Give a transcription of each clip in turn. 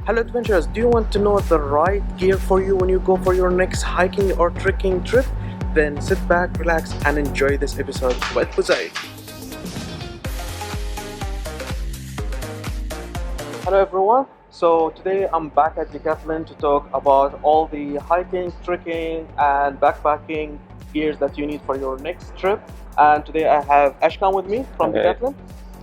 Hello adventurers, do you want to know the right gear for you when you go for your next hiking or trekking trip? Then sit back, relax and enjoy this episode with Bu Zayed. Hello everyone, so today I'm back at Decathlon to talk about all the hiking, trekking and backpacking gears that you need for your next trip. And today I have Ashkan with me from Decathlon.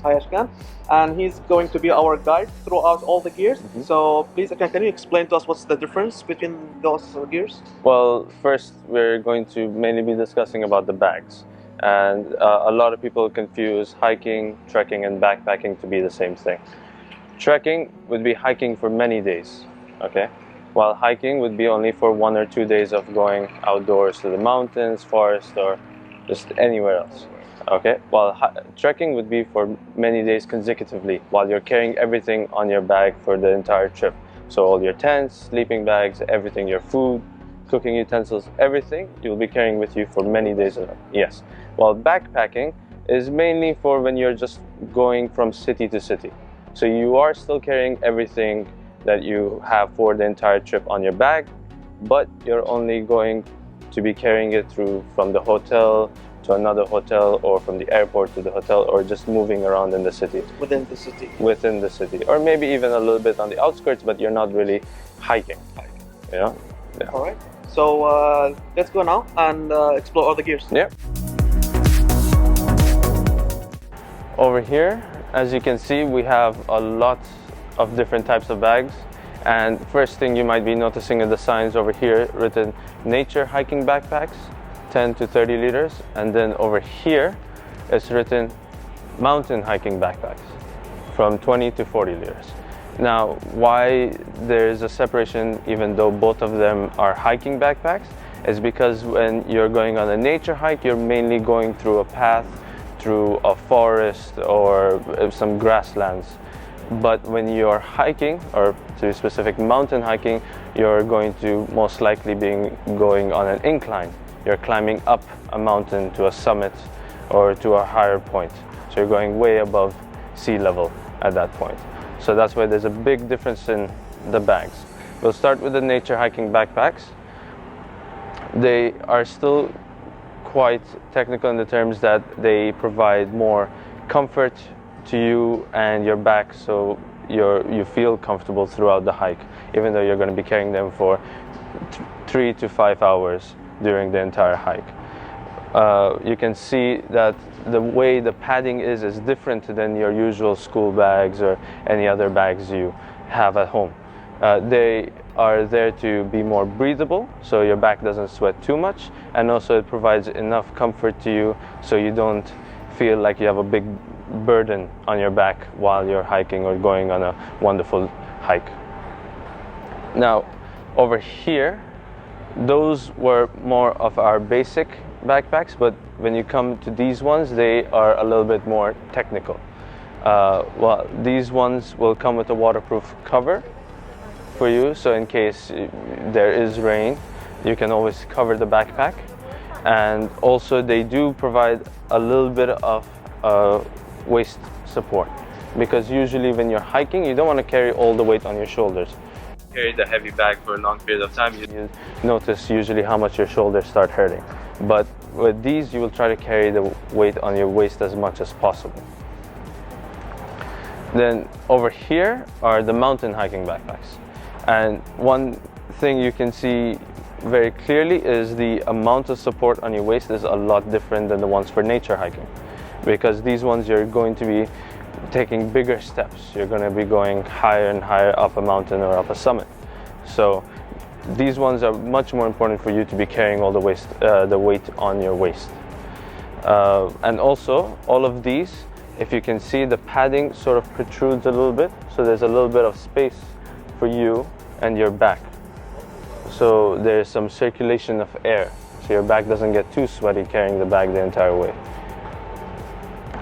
Hi Ashkan. And he's going to be our guide throughout all the gears. So please, Ashkan, can you explain to us what's the difference between those gears? Well, first we're going to mainly be discussing about the bags. And a lot of people confuse hiking, trekking and backpacking to be the same thing. Trekking would be hiking for many days, okay? While hiking would be only for 1 or 2 days of going outdoors to the mountains, forest, or just anywhere else, okay? While trekking would be for many days consecutively, while you're carrying everything on your bag for the entire trip. So all your tents, sleeping bags, everything, your food, cooking utensils, everything you'll be carrying with you for many days, yes. While backpacking is mainly for when you're just going from city to city. So you are still carrying everything that you have for the entire trip on your bag, but you're only going to be carrying it through from the hotel to another hotel, or from the airport to the hotel, or just moving around in the city. Within the city. Within the city, or maybe even a little bit on the outskirts, but you're not really hiking. Yeah. All right. So let's go now and explore all the gears. Yeah. Over here, as you can see, we have a lot of different types of bags. And first thing you might be noticing are the signs over here written nature hiking backpacks, 10 to 30 liters. And then over here, it's written mountain hiking backpacks from 20 to 40 liters. Now, why there's a separation even though both of them are hiking backpacks is because when you're going on a nature hike, you're mainly going through a path, through a forest or some grasslands. But when you're hiking, or to be specific, mountain hiking, you're going to most likely be going on an incline. You're climbing up a mountain to a summit or to a higher point. So you're going way above sea level at that point. So that's why there's a big difference in the bags. We'll start with the nature hiking backpacks. They are still quite technical in the terms that they provide more comfort to you and your back, so you feel comfortable throughout the hike, even though you're going to be carrying them for 3 to 5 hours during the entire hike. You can see that the way the padding is different than your usual school bags or any other bags you have at home. They are there to be more breathable, so your back doesn't sweat too much, and also it provides enough comfort to you so you don't feel like you have a big burden on your back while you're hiking or going on a wonderful hike. Now, over here, those were more of our basic backpacks, but when you come to these ones, they are a little bit more technical. Well, these ones will come with a waterproof cover for you, so in case there is rain, you can always cover the backpack. And also they do provide a little bit of waist support, because usually when you're hiking, you don't want to carry all the weight on your shoulders. Carry the heavy bag for a long period of time, you notice usually how much your shoulders start hurting. But with these, you will try to carry the weight on your waist as much as possible. Then over here are the mountain hiking backpacks. And one thing you can see very clearly is the amount of support on your waist is a lot different than the ones for nature hiking. Because these ones, you're going to be taking bigger steps. You're going to be going higher and higher up a mountain or up a summit. So these ones are much more important for you to be carrying all the weight on your waist. And also, all of these, if you can see, the padding sort of protrudes a little bit. So there's a little bit of space for you and your back. So there's some circulation of air, so your back doesn't get too sweaty carrying the bag the entire way.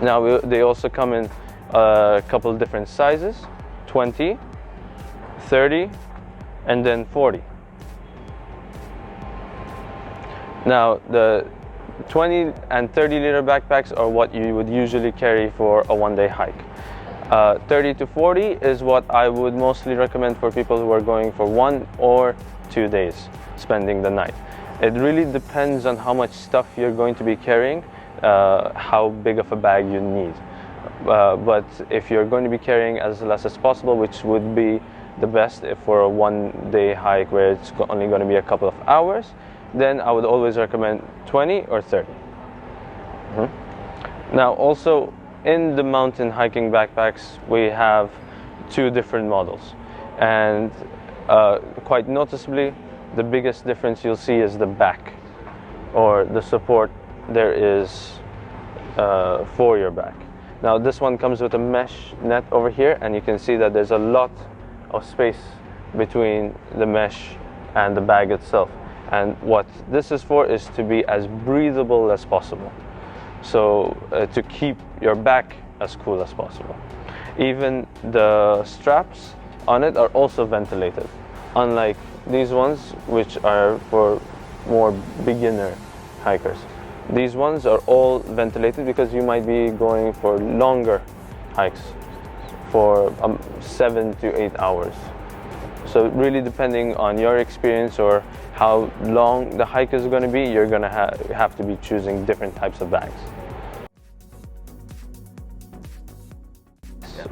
Now they also come in a couple of different sizes, 20, 30, and then 40. Now the 20 and 30 liter backpacks are what you would usually carry for a one-day hike. 30 to 40 is what I would mostly recommend for people who are going for 1 or 2 days spending the night. It really depends on how much stuff you're going to be carrying, how big of a bag you need. But if you're going to be carrying as less as possible, which would be the best if for a 1-day hike where it's only going to be a couple of hours, then I would always recommend 20 or 30. Now also in the mountain hiking backpacks we have 2 different models, and quite noticeably the biggest difference you'll see is the back, or the support there is for your back. Now this one comes with a mesh net over here, and you can see that there's a lot of space between the mesh and the bag itself. And what this is for is to be as breathable as possible. So to keep your back as cool as possible. Even the straps on it are also ventilated, unlike these ones which are for more beginner hikers. These ones are all ventilated because you might be going for longer hikes for 7 to 8 hours. So really depending on your experience or how long the hike is going to be, you're going to have to be choosing different types of bags.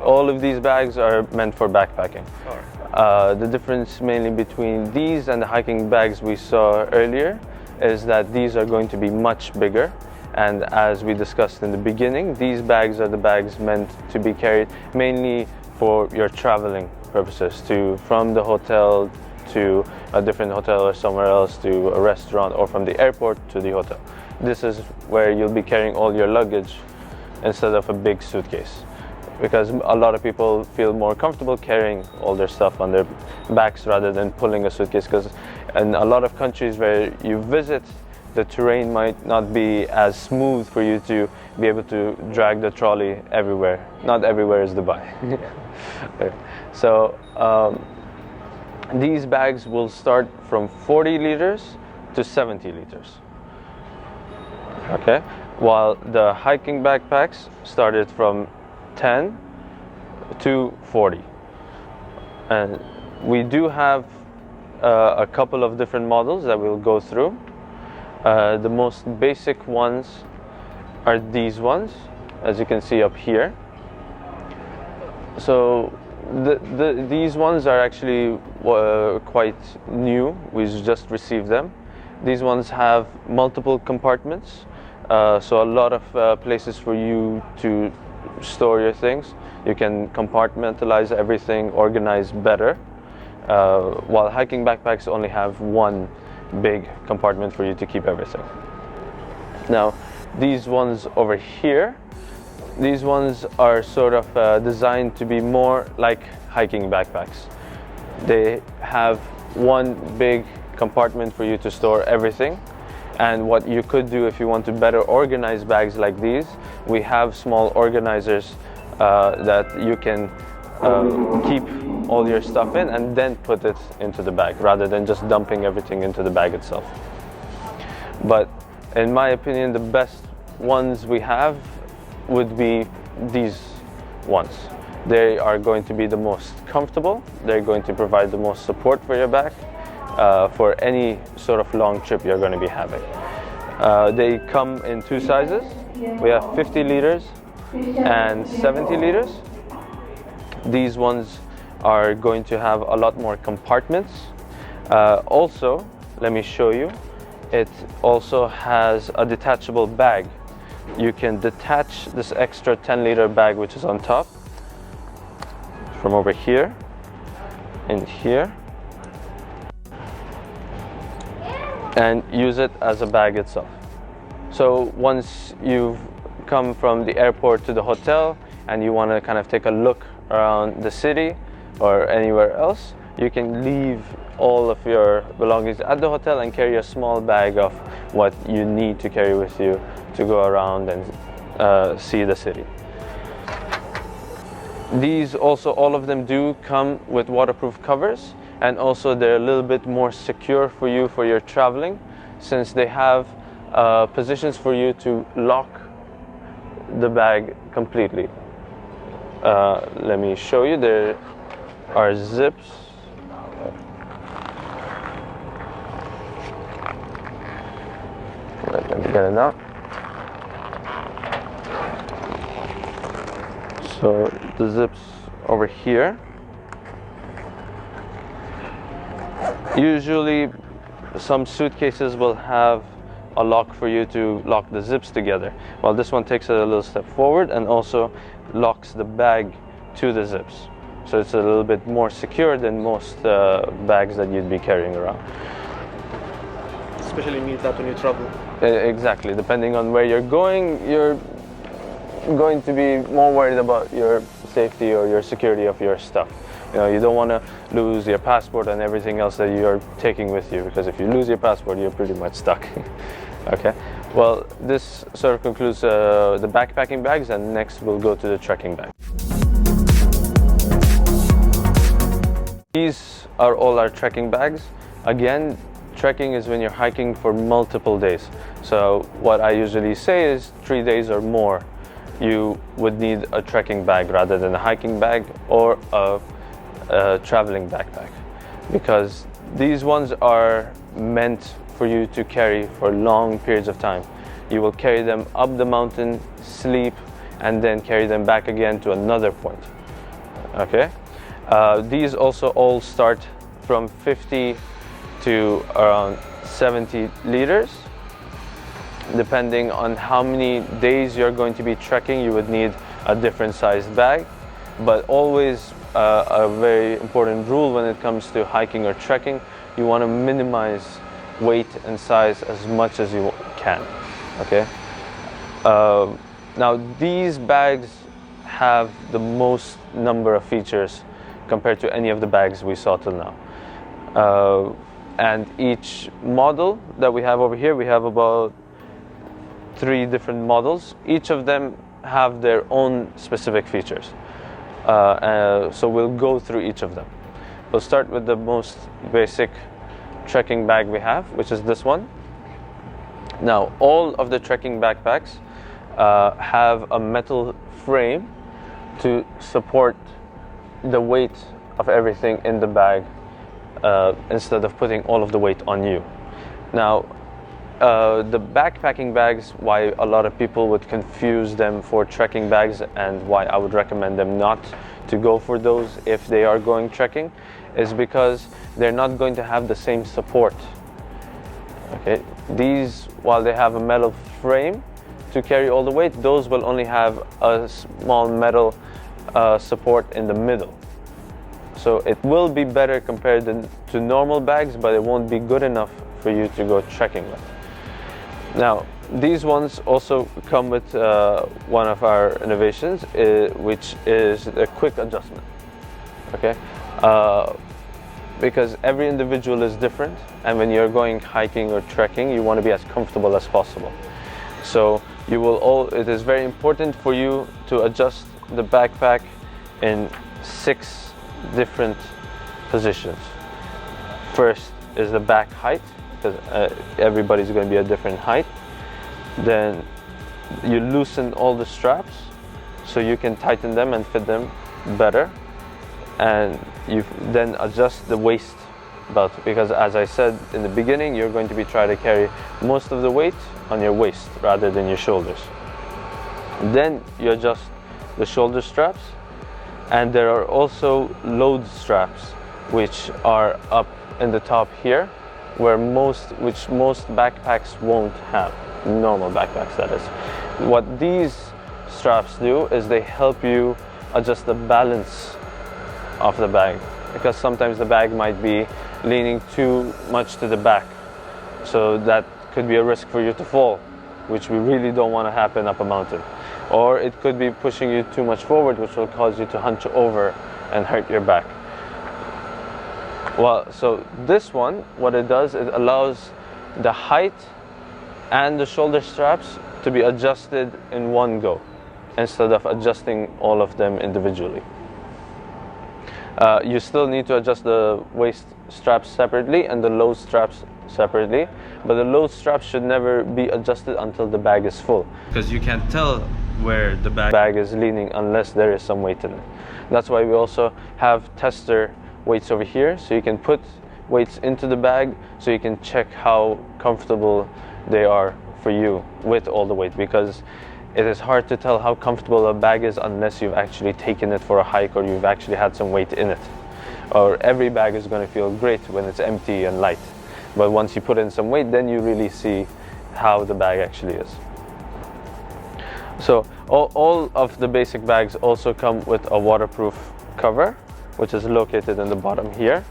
All of these bags are meant for backpacking. The difference mainly between these and the hiking bags we saw earlier is that these are going to be much bigger, and as we discussed in the beginning, these bags are the bags meant to be carried mainly for your traveling purposes, from the hotel to a different hotel or somewhere else, to a restaurant, or from the airport to the hotel. This is where you'll be carrying all your luggage instead of a big suitcase, because a lot of people feel more comfortable carrying all their stuff on their backs rather than pulling a suitcase, because in a lot of countries where you visit, the terrain might not be as smooth for you to be able to drag the trolley everywhere. Not everywhere is Dubai. So these bags will start from 40 liters to 70 liters. Okay, while the hiking backpacks started from 10 to 40. And we do have a couple of different models that we'll go through. The most basic ones are these ones, as you can see up here. So these ones are actually quite new. We just received them. These ones have multiple compartments, so a lot of places for you to store your things. You can compartmentalize everything, organize better, while hiking backpacks only have one big compartment for you to keep everything. Now these ones over here, these ones are sort of designed to be more like hiking backpacks. They have one big compartment for you to store everything. And what you could do if you want to better organize bags like these, we have small organizers that you can keep all your stuff in and then put it into the bag, rather than just dumping everything into the bag itself. But in my opinion, the best ones we have would be these ones. They are going to be the most comfortable. They're going to provide the most support for your back for any sort of long trip you're going to be having. They come in 2 sizes. We have 50 liters and 70 liters. These ones are going to have a lot more compartments. Also, let me show you, it also has a detachable bag. You can detach this extra 10-liter bag which is on top from over here and here, and use it as a bag itself. So once you've come from the airport to the hotel and you want to kind of take a look around the city or anywhere else, you can leave all of your belongings at the hotel and carry a small bag of what you need to carry with you to go around and see the city. These also, all of them do come with waterproof covers, and also they're a little bit more secure for you for your traveling, since they have positions for you to lock the bag completely. Let me show you. There are zips. Let me get it out. So the zips over here. Usually some suitcases will have a lock for you to lock the zips together. Well, this one takes it a little step forward and also locks the bag to the zips. So it's a little bit more secure than most bags that you'd be carrying around. Especially means that when you travel. Exactly. Depending on where you're going to be more worried about your safety or your security of your stuff. You know, you don't want to lose your passport and everything else that you're taking with you, because if you lose your passport, you're pretty much stuck. Okay. Well, this sort of concludes the backpacking bags, and next we'll go to the trekking bag. These are all our trekking bags. Again, trekking is when you're hiking for multiple days. So what I usually say is 3 days or more, you would need a trekking bag rather than a hiking bag or a traveling backpack, because these ones are meant for you to carry for long periods of time. You will carry them up the mountain, sleep, and then carry them back again to another point. Okay. These also all start from 50 to around 70 liters. Depending on how many days you're going to be trekking, you would need a different sized bag. But always a very important rule when it comes to hiking or trekking, you want to minimize weight and size as much as you can. Okay. Now these bags have the most number of features compared to any of the bags we saw till now. And each model that we have over here, we have about 3 different models. Each of them have their own specific features. So we'll go through each of them. We'll start with the most basic trekking bag we have, which is this one. Now, all of the trekking backpacks have a metal frame to support the weight of everything in the bag instead of putting all of the weight on you. Now, the backpacking bags, why a lot of people would confuse them for trekking bags and why I would recommend them not to go for those if they are going trekking, is because they're not going to have the same support. Okay, these, while they have a metal frame to carry all the weight, those will only have a small metal support in the middle. So it will be better compared to normal bags, but it won't be good enough for you to go trekking with. Now, these ones also come with one of our innovations, which is a quick adjustment. Okay, because every individual is different, and when you're going hiking or trekking, you want to be as comfortable as possible. So it is very important for you to adjust the backpack in 6 different positions. First is the back height, because everybody's going to be a different height. Then you loosen all the straps so you can tighten them and fit them better, and you then adjust the waist belt, because as I said in the beginning, you're going to be trying to carry most of the weight on your waist rather than your shoulders. Then you adjust the shoulder straps, and there are also load straps which are up in the top here, which most backpacks won't have, normal backpacks that is. What these straps do is they help you adjust the balance of the bag, because sometimes the bag might be leaning too much to the back, so that could be a risk for you to fall, which we really don't want to happen up a mountain. Or it could be pushing you too much forward, which will cause you to hunch over and hurt your back. Well, so this one, what it does, it allows the height and the shoulder straps to be adjusted in one go, instead of adjusting all of them individually. You still need to adjust the waist straps separately and the load straps separately, but the load straps should never be adjusted until the bag is full, because you can tell where the bag is leaning unless there is some weight in it. That's why we also have tester weights over here, so you can put weights into the bag so you can check how comfortable they are for you with all the weight, because it is hard to tell how comfortable a bag is unless you've actually taken it for a hike or you've actually had some weight in it. Or every bag is going to feel great when it's empty and light, but once you put in some weight, then you really see how the bag actually is. So all of the basic bags also come with a waterproof cover, which is located in the bottom here,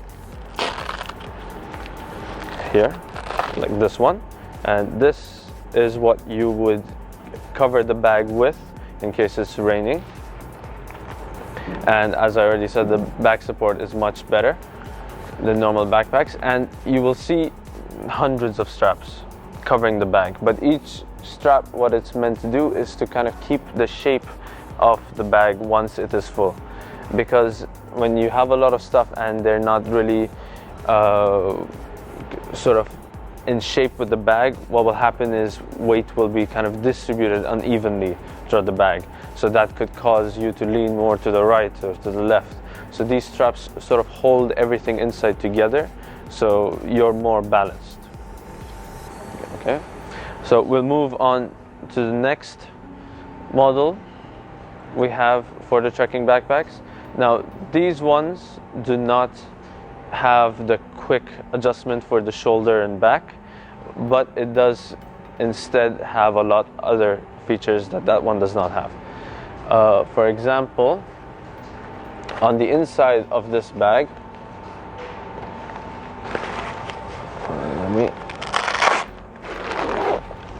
like this one, and this is what you would cover the bag with in case it's raining. And as I already said, the back support is much better than normal backpacks, and you will see hundreds of straps covering the bag, but each strap, what it's meant to do is to kind of keep the shape of the bag once it is full, because when you have a lot of stuff and they're not really sort of in shape with the bag, what will happen is weight will be kind of distributed unevenly throughout the bag, so that could cause you to lean more to the right or to the left. So these straps sort of hold everything inside together, so you're more balanced. Okay, so we'll move on to the next model we have for the trekking backpacks. Now these ones do not have the quick adjustment for the shoulder and back, but it does instead have a lot other features that one does not have. For example, on the inside of this bag,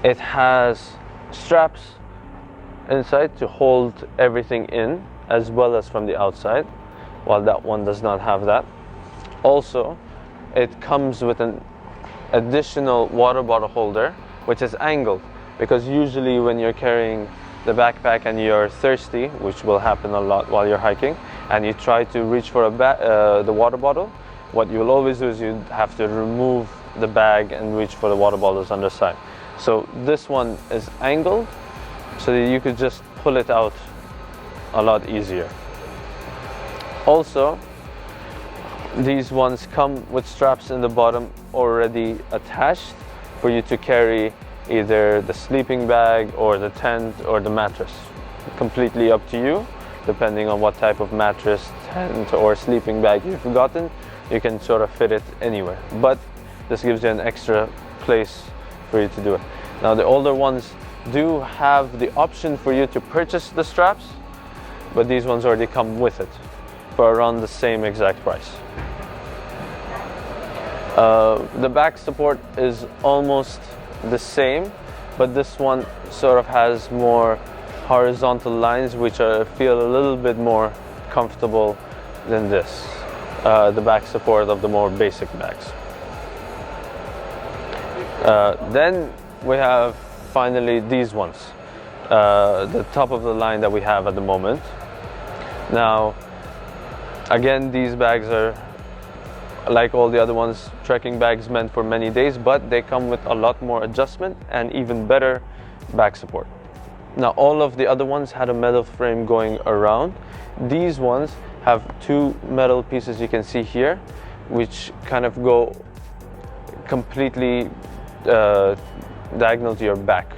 it has straps inside to hold everything in, as well as from the outside, while that one does not have that. Also, it comes with an additional water bottle holder, which is angled, because usually when you're carrying the backpack and you're thirsty, which will happen a lot while you're hiking, and you try to reach for the water bottle, what you'll always do is you have to remove the bag and reach for the water bottles on the side. So this one is angled so that you could just pull it out a lot easier. Also, these ones come with straps in the bottom already attached for you to carry either the sleeping bag or the tent or the mattress. Completely up to you, depending on what type of mattress, tent or sleeping bag you've gotten. You can sort of fit it anywhere, but this gives you an extra place for you to do it. Now the older ones do have the option for you to purchase the straps, but these ones already come with it for around the same exact price. The back support is almost the same, but this one sort of has more horizontal lines, which feel a little bit more comfortable than this, the back support of the more basic bags. Then we have finally these ones, the top of the line that we have at the moment. Now again, these bags are like all the other ones, trekking bags meant for many days, but they come with a lot more adjustment and even better back support. Now all of the other ones had a metal frame going around. These ones have two metal pieces you can see here, which kind of go completely diagonal to your back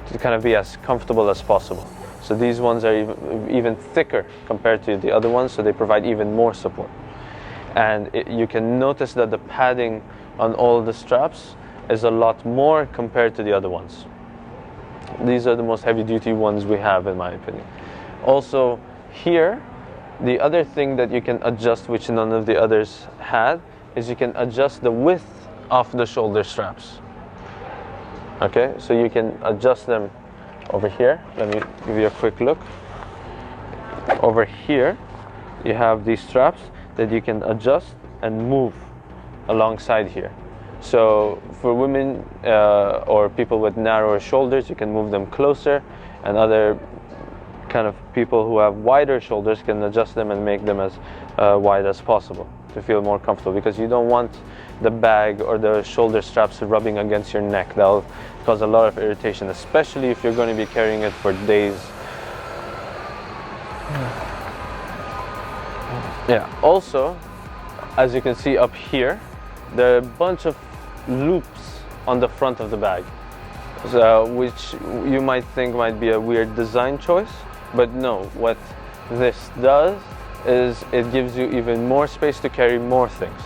to kind of be as comfortable as possible. So these ones are even thicker compared to the other ones, so they provide even more support. And you can notice that the padding on all the straps is a lot more compared to the other ones. These are the most heavy-duty ones we have, in my opinion. Also here, the other thing that you can adjust, which none of the others had, is you can adjust the width of the shoulder straps. Okay, so you can adjust them over here. Let me give you a quick look. Over here, you have these straps that you can adjust and move alongside here. So for women or people with narrower shoulders, you can move them closer, and other kind of people who have wider shoulders can adjust them and make them as wide as possible. to feel more comfortable, because you don't want the bag or the shoulder straps rubbing against your neck. That'll cause a lot of irritation, especially if you're going to be carrying it for days. Yeah, also, as you can see up here, there are a bunch of loops on the front of the bag, which you might think might be a weird design choice, but no, what this does is it gives you even more space to carry more things.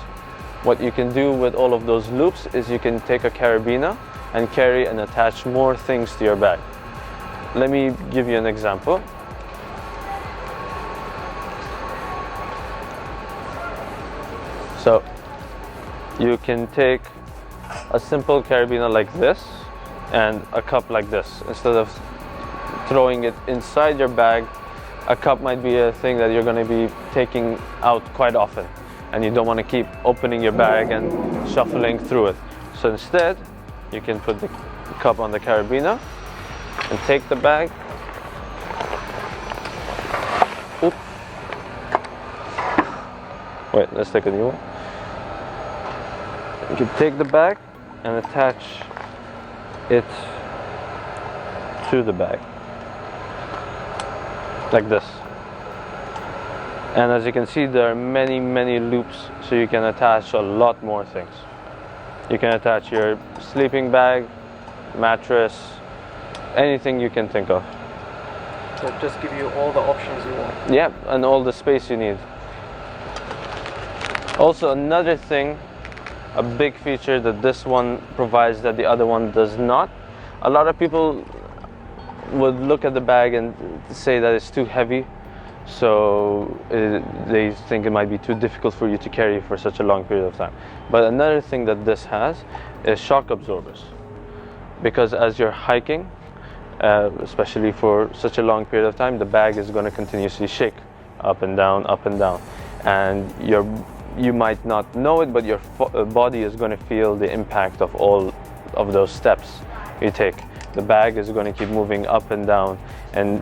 What you can do with all of those loops is you can take a carabiner and carry and attach more things to your bag. Let me give you an example. So you can take a simple carabiner like this and a cup like this. Instead of throwing it inside your bag, a cup might be a thing that you're going to be taking out quite often, and you don't want to keep opening your bag and shuffling through it. So instead, you can put the cup on the carabiner and take the bag. Oops. Wait, let's take a new one. You can take the bag and attach it to the bag like this. And as you can see, there are many loops, so you can attach a lot more things. You can attach your sleeping bag, mattress, anything you can think of. So just give you all the options you want. Yeah, and all the space you need. Also, another thing, a big feature that this one provides that the other one does not. A lot of people would look at the bag and say that it's too heavy, so they think it might be too difficult for you to carry for such a long period of time. But another thing that this has is shock absorbers, because as you're hiking, especially for such a long period of time, the bag is going to continuously shake up and down, and you might not know it, but your body is going to feel the impact of all of those steps you take. The bag is going to keep moving up and down and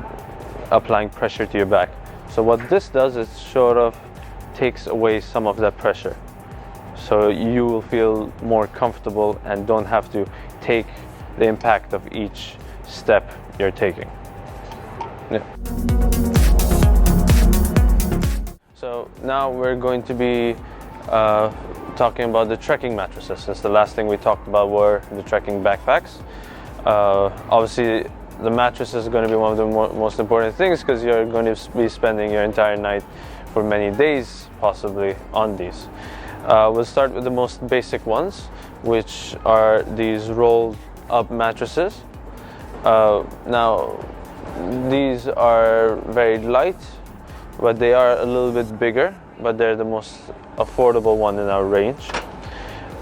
applying pressure to your back. So what this does is sort of takes away some of that pressure, so you will feel more comfortable and don't have to take the impact of each step you're taking. Yeah. So now we're going to be talking about the trekking mattresses, since the last thing we talked about were the trekking backpacks. Obviously, the mattress is going to be one of the most important things, because you're going to be spending your entire night for many days possibly on these. We'll start with the most basic ones, which are these rolled up mattresses. Now these are very light, but they are a little bit bigger, but they're the most affordable one in our range.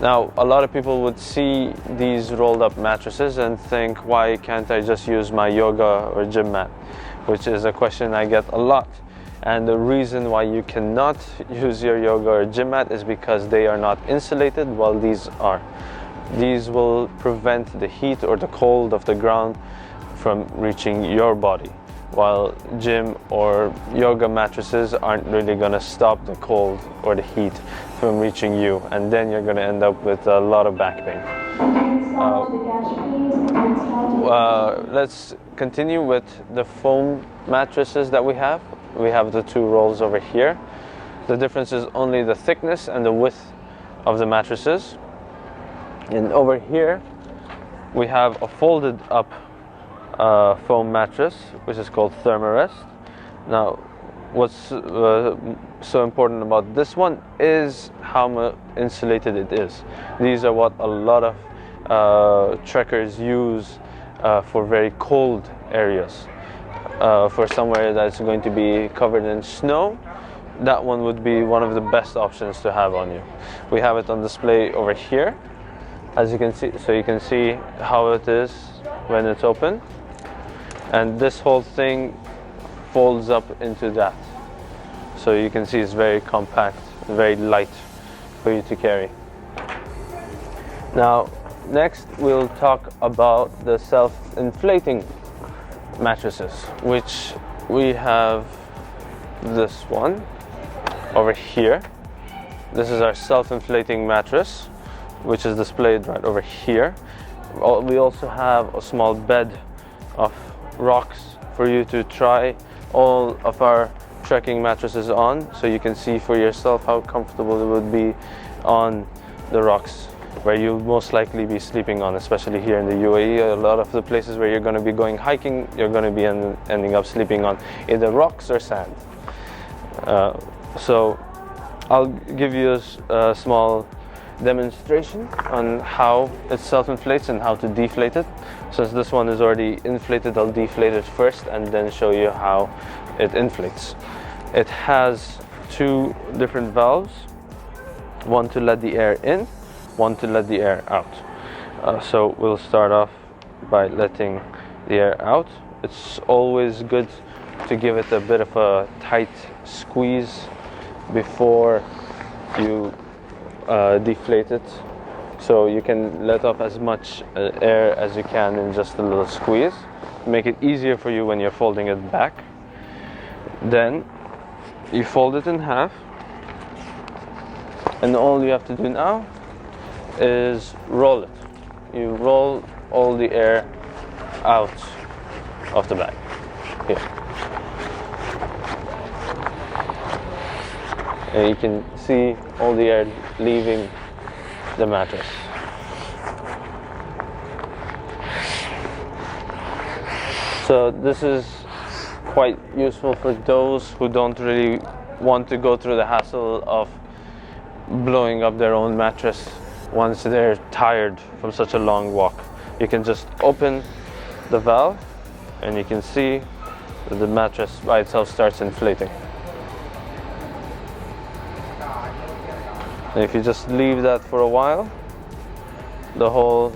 Now, a lot of people would see these rolled up mattresses and think, why can't I just use my yoga or gym mat? Which is a question I get a lot. And the reason why you cannot use your yoga or gym mat is because they are not insulated, while these are. These will prevent the heat or the cold of the ground from reaching your body, while gym or yoga mattresses aren't really going to stop the cold or the heat from reaching you, and then you're going to end up with a lot of back pain. Let's continue with the foam mattresses that we have. We have the two rolls over here. The difference is only the thickness and the width of the mattresses. And over here we have a folded up foam mattress, which is called Thermarest. Now, what's so important about this one is how insulated it is. These are what a lot of trekkers use for very cold areas. For somewhere that's going to be covered in snow, that one would be one of the best options to have on you. We have it on display over here, as you can see. So you can see how it is when it's open. And this whole thing folds up into that. So you can see it's very compact, very light for you to carry. Now, next we'll talk about the self-inflating mattresses, which we have this one over here. This is our self-inflating mattress, which is displayed right over here. We also have a small bed of rocks for you to try all of our trekking mattresses on, so you can see for yourself how comfortable it would be on the rocks where you'll most likely be sleeping on, especially here in the UAE. A lot of the places where you're going to be going hiking, you're going to be ending up sleeping on either rocks or sand. So I'll give you a small demonstration on how it self-inflates and how to deflate it. Since this one is already inflated, I'll deflate it first and then show you how it inflates. It has two different valves, one to let the air in, one to let the air out. So we'll start off by letting the air out. It's always good to give it a bit of a tight squeeze before you deflate it, so you can let off as much air as you can in just a little squeeze. Make it easier for you when you're folding it back. Then you fold it in half, and all you have to do now is roll it. You roll all the air out of the bag here, and you can see all the air leaving the mattress. So this is quite useful for those who don't really want to go through the hassle of blowing up their own mattress once they're tired from such a long walk. You can just open the valve and you can see that the mattress by itself starts inflating. And if you just leave that for a while, the whole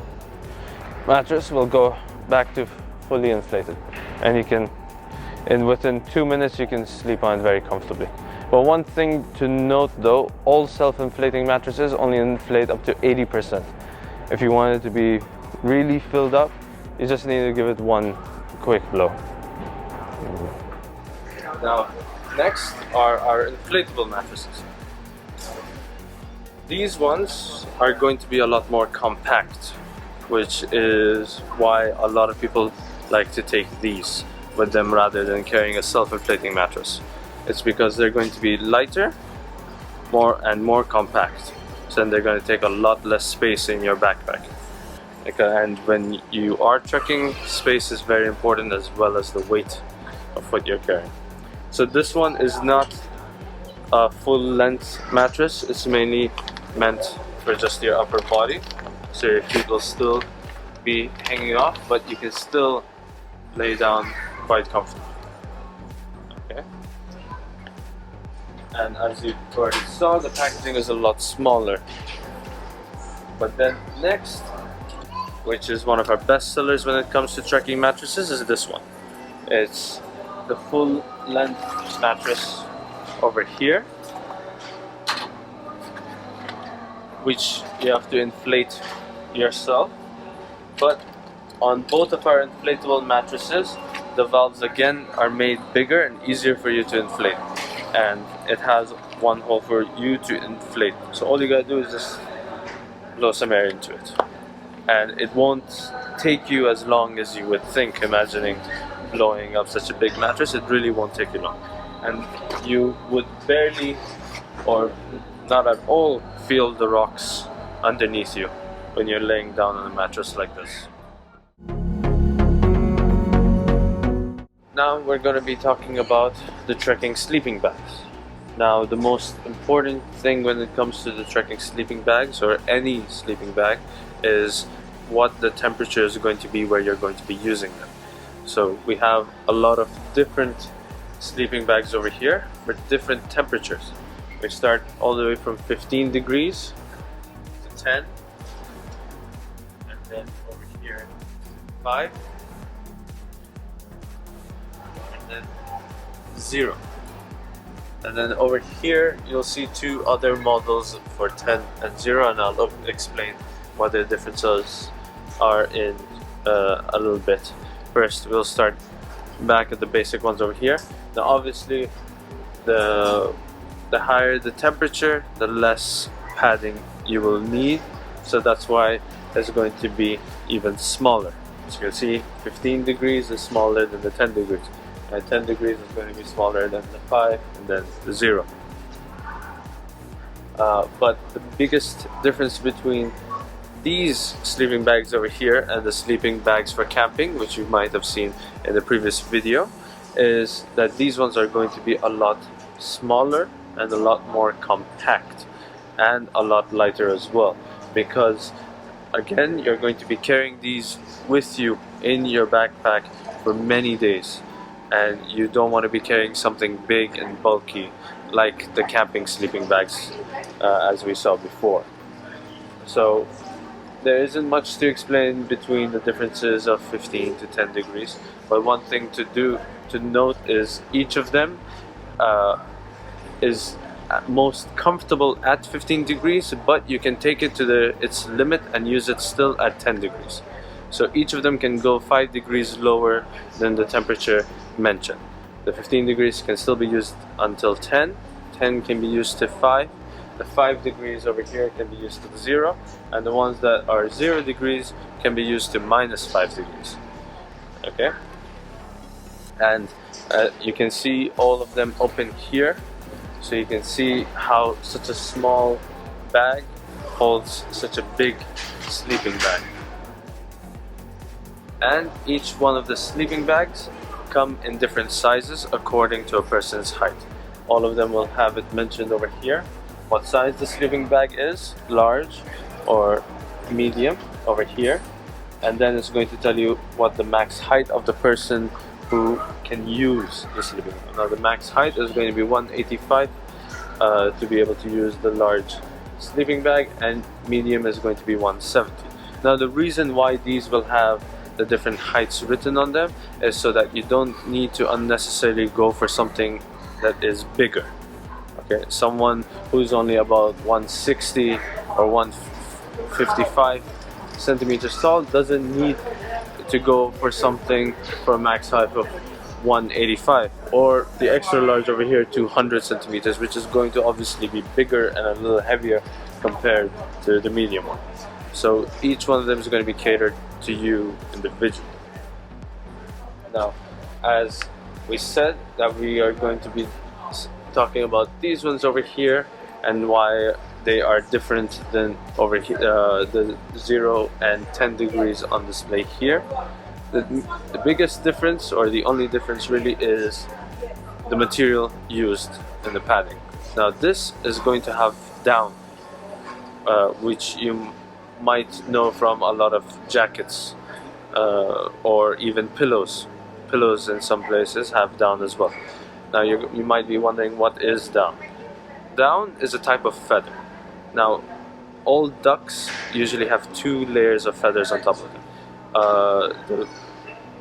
mattress will go back to fully inflated, and you can, within 2 minutes, you can sleep on it very comfortably. But one thing to note though, all self-inflating mattresses only inflate up to 80%. If you want it to be really filled up, you just need to give it one quick blow. Now, next are our inflatable mattresses. These ones are going to be a lot more compact, which is why a lot of people like to take these with them rather than carrying a self-inflating mattress. It's because they're going to be lighter, more compact. So then they're going to take a lot less space in your backpack. And when you are trekking, space is very important, as well as the weight of what you're carrying. So this one is not a full-length mattress. It's mainly meant for just your upper body, so your feet will still be hanging off, but you can still lay down quite comfortably. Okay. And as you already saw, the packaging is a lot smaller. But then next, which is one of our best sellers when it comes to trekking mattresses, is this one. It's the full length mattress over here, which you have to inflate yourself. But on both of our inflatable mattresses, the valves again are made bigger and easier for you to inflate, and it has one hole for you to inflate. So all you gotta do is just blow some air into it, and it won't take you as long as you would think, imagining blowing up such a big mattress. It really won't take you long, and you would barely or not at all feel the rocks underneath you when you're laying down on a mattress like this. Now we're going to be talking about the trekking sleeping bags. Now the most important thing when it comes to the trekking sleeping bags, or any sleeping bag, is what the temperature is going to be where you're going to be using them. So we have a lot of different sleeping bags over here with different temperatures. We start all the way from 15 degrees to 10, and then over here 5, and then 0. And then over here you'll see two other models for 10 and 0, and I'll explain what the differences are in a little bit. First, we'll start back at the basic ones over here. Now obviously the the higher the temperature, the less padding you will need. So that's why it's going to be even smaller. As you can see, 15 degrees is smaller than the 10 degrees. And 10 degrees is going to be smaller than the 5 and then the 0. But the biggest difference between these sleeping bags over here and the sleeping bags for camping, which you might have seen in the previous video, is that these ones are going to be a lot smaller and a lot more compact and a lot lighter as well, because again, you're going to be carrying these with you in your backpack for many days, and you don't want to be carrying something big and bulky like the camping sleeping bags as we saw before. So there isn't much to explain between the differences of 15 to 10 degrees, but one thing to note is each of them is most comfortable at 15 degrees, but you can take it to its limit and use it still at 10 degrees. So each of them can go 5 degrees lower than the temperature mentioned. The 15 degrees can still be used until 10, 10 can be used to 5, the 5 degrees over here can be used to 0, and the ones that are 0 degrees can be used to -5 degrees. Okay? And you can see all of them open here, so you can see how such a small bag holds such a big sleeping bag. And each one of the sleeping bags come in different sizes according to a person's height. All of them will have it mentioned over here what size the sleeping bag is, large or medium over here, and then it's going to tell you what the max height of the person who can use the sleeping bag. Now the max height is going to be 185 to be able to use the large sleeping bag, and medium is going to be 170. Now the reason why these will have the different heights written on them is so that you don't need to unnecessarily go for something that is bigger. Okay, someone who's only about 160 or 155 centimeters tall doesn't need to go for something for a max height of 185, or the extra large over here 200 centimeters, which is going to obviously be bigger and a little heavier compared to the medium one. So each one of them is going to be catered to you individually. Now, as we said that we are going to be talking about these ones over here and why they are different than over here, the 0 and 10 degrees on display here. The biggest difference, or the only difference really, is the material used in the padding. Now this is going to have down, which you might know from a lot of jackets or even pillows. Pillows in some places have down as well. Now you might be wondering, what is down? Down is a type of feather. Now all ducks usually have 2 layers of feathers on top of them. The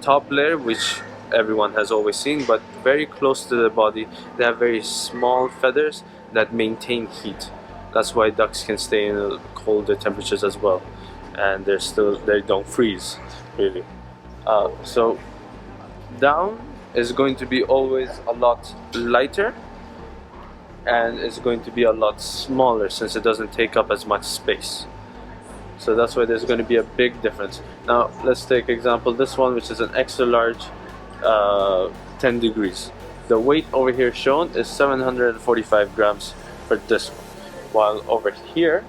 top layer, which everyone has always seen, but very close to the body, they have very small feathers that maintain heat. That's why ducks can stay in colder temperatures as well, and they don't freeze really. So down is going to be always a lot lighter, and it's going to be a lot smaller since it doesn't take up as much space. So that's why there's going to be a big difference. Now let's take example this one, which is an extra large 10 degrees. The weight over here shown is 745 grams for this one, while over here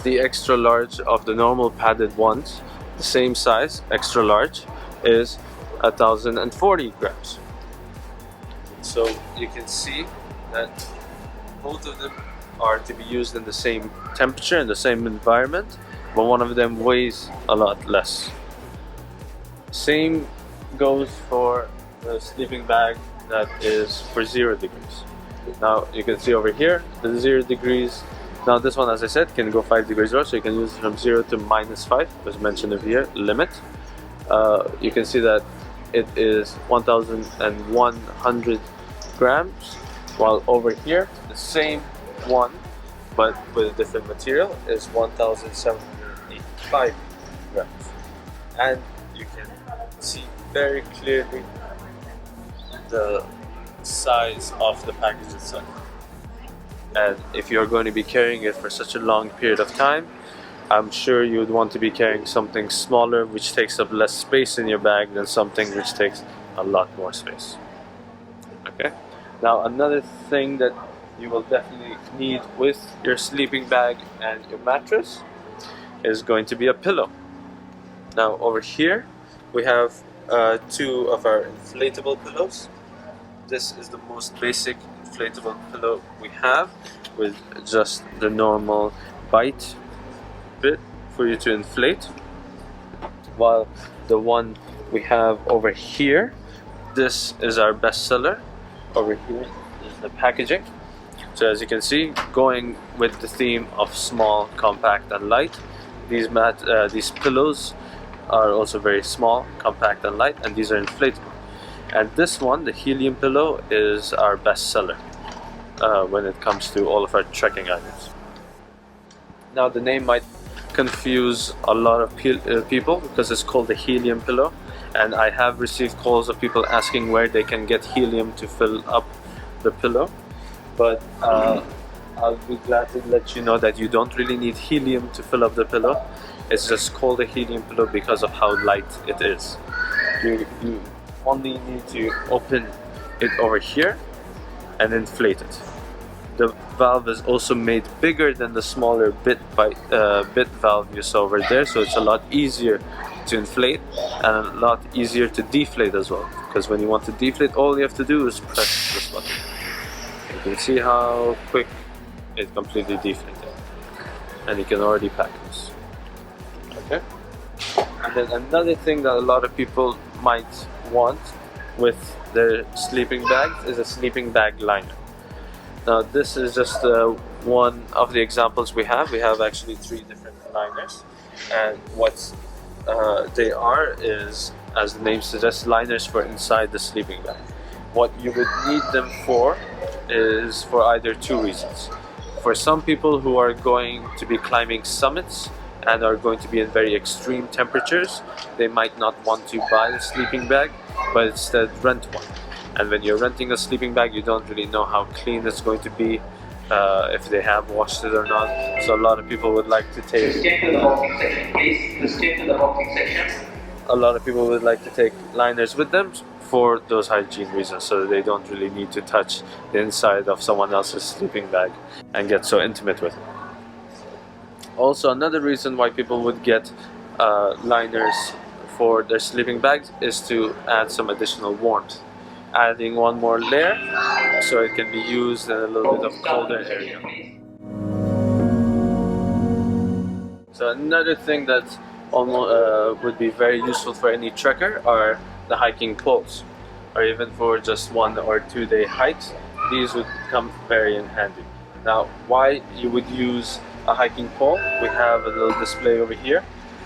the extra large of the normal padded ones, the same size, extra large, is 1040 grams. So you can see that both of them are to be used in the same temperature, in the same environment, but one of them weighs a lot less. Same goes for the sleeping bag that is for 0 degrees. Now you can see over here the 0 degrees. Now this one, as I said, can go 5 degrees lower, so you can use it from 0 to -5, as mentioned over here, limit. You can see that it is 1100 grams, while over here the same one but with a different material is 1785 grams. And you can see very clearly the size of the package itself. And if you're going to be carrying it for such a long period of time, I'm sure you would want to be carrying something smaller which takes up less space in your bag than something which takes a lot more space. Okay, now another thing that you will definitely need with your sleeping bag and your mattress is going to be a pillow. Now over here we have two of our inflatable pillows. This is the most basic inflatable pillow we have, with just the normal bite bit for you to inflate, while the one we have over here, this is our best seller. Over here is the packaging. So as you can see, going with the theme of small, compact and light, these pillows are also very small, compact and light, and these are inflatable. And this one, the helium pillow, is our best seller when it comes to all of our trekking items. Now the name might confuse a lot of people because it's called the helium pillow, and I have received calls of people asking where they can get helium to fill up the pillow, but I'll be glad to let you know that you don't really need helium to fill up the pillow. It's just called a helium pillow because of how light it is. You only need to open it over here and inflate it. The valve is also made bigger than the smaller bit valve you saw over there, so it's a lot easier to inflate and a lot easier to deflate as well, because when you want to deflate, all you have to do is press this button. You can see how quick it completely deflated, and you can already pack this. Okay, and then another thing that a lot of people might want with their sleeping bags is a sleeping bag liner. Now this is just one of the examples we have. We have actually 3 different liners, and what they are is, as the name suggests, liners for inside the sleeping bag. What you would need them for is for either 2 reasons. For some people who are going to be climbing summits and are going to be in very extreme temperatures, they might not want to buy a sleeping bag, but instead rent one. And when you're renting a sleeping bag, you don't really know how clean it's going to be, if they have washed it or not. So a lot of people would like to take... Step to the boxing section, please. Step to the boxing section. A lot of people would like to take liners with them for those hygiene reasons, so that they don't really need to touch the inside of someone else's sleeping bag and get so intimate with it. Also, another reason why people would get liners for their sleeping bags is to add some additional warmth, adding one more layer so it can be used in a little bit of colder area. So another thing that would be very useful for any trekker are the hiking poles, or even for just 1 or 2 day hikes. These would come very in handy. Now, why you would use a hiking pole? We have a little display over here.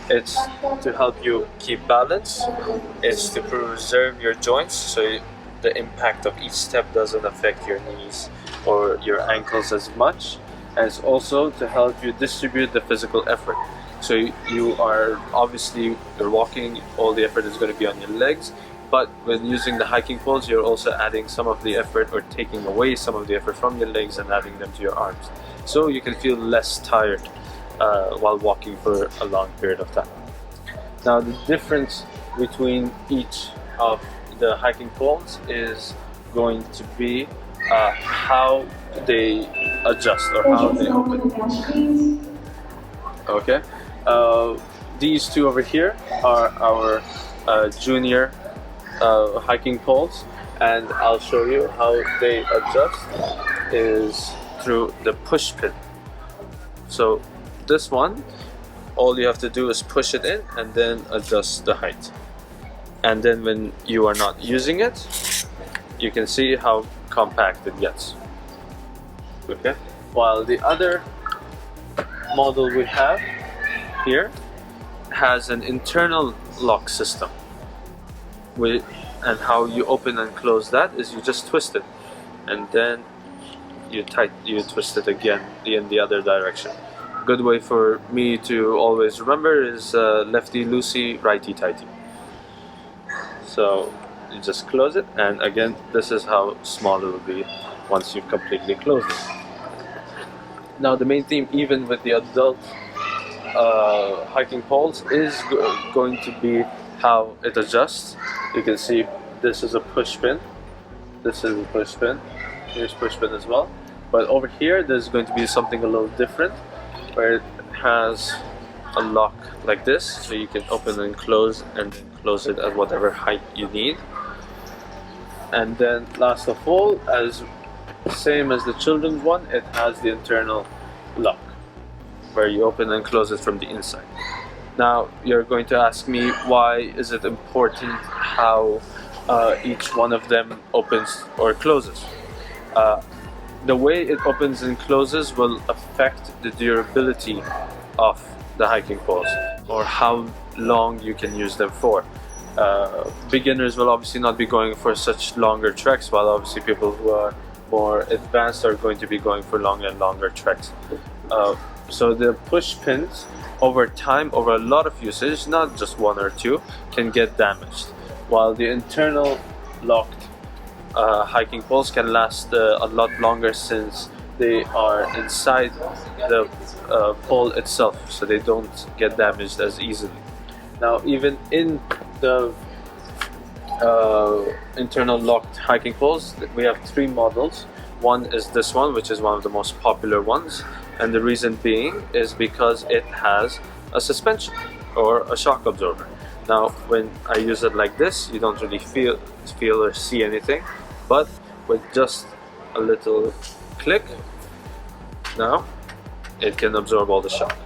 It's to help you keep balance. It's to preserve your joints, so the impact of each step doesn't affect your knees or your ankles as much. And it's also to help you distribute the physical effort. So you are obviously, you're walking, all the effort is going to be on your legs, but when using the hiking poles, you're also adding some of the effort, or taking away some of the effort from your legs and adding them to your arms. So you can feel less tired while walking for a long period of time. Now the difference between each of the hiking poles is going to be how they adjust or how they open. Okay, these 2 over here are our junior hiking poles, and I'll show you how they adjust is through the push pin. So this one, all you have to do is push it in and then adjust the height. And then when you are not using it, you can see how compact it gets. Okay, while the other model we have here has an internal lock system, and how you open and close that is you just twist it, and then you twist it again in the other direction. Good way for me to always remember is lefty loosey, righty tighty. So you just close it, and again this is how small it will be once you've completely closed it. Now the main theme, even with the adult hiking poles, is going to be how it adjusts. You can see this is a push pin, this is a push pin, here's push pin as well, but over here there's going to be something a little different, where it has a lock like this, so you can open and close close it at whatever height you need. And then last of all, as same as the children's one, it has the internal lock where you open and close it from the inside. Now you're going to ask me, why is it important how each one of them opens or closes? The way it opens and closes will affect the durability of the hiking poles, or how long you can use them for. Beginners will obviously not be going for such longer treks, while obviously people who are more advanced are going to be going for longer and longer treks. So the push pins over time, over a lot of usage, not just one or two, can get damaged, while the internal locked hiking poles can last a lot longer, since they are inside the pole itself, so they don't get damaged as easily. Now even in the internal locked hiking poles, we have three models. One is this one, which is one of the most popular ones, and the reason being is because it has a suspension or a shock absorber. Now when I use it like this, you don't really feel or see anything, but with just a little click, now it can absorb all the shock.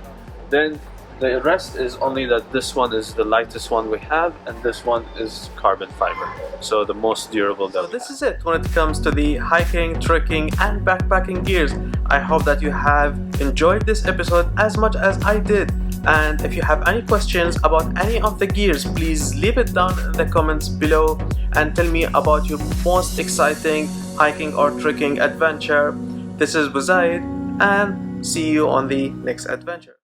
Then the rest is only that this one is the lightest one we have, and this one is carbon fiber, so the most durable. So this is it when it comes to the hiking, trekking and backpacking gears. I hope that you have enjoyed this episode as much as I did, and if you have any questions about any of the gears, please leave it down in the comments below and tell me about your most exciting hiking or trekking adventure. This is Bu Zayed, and see you on the next adventure.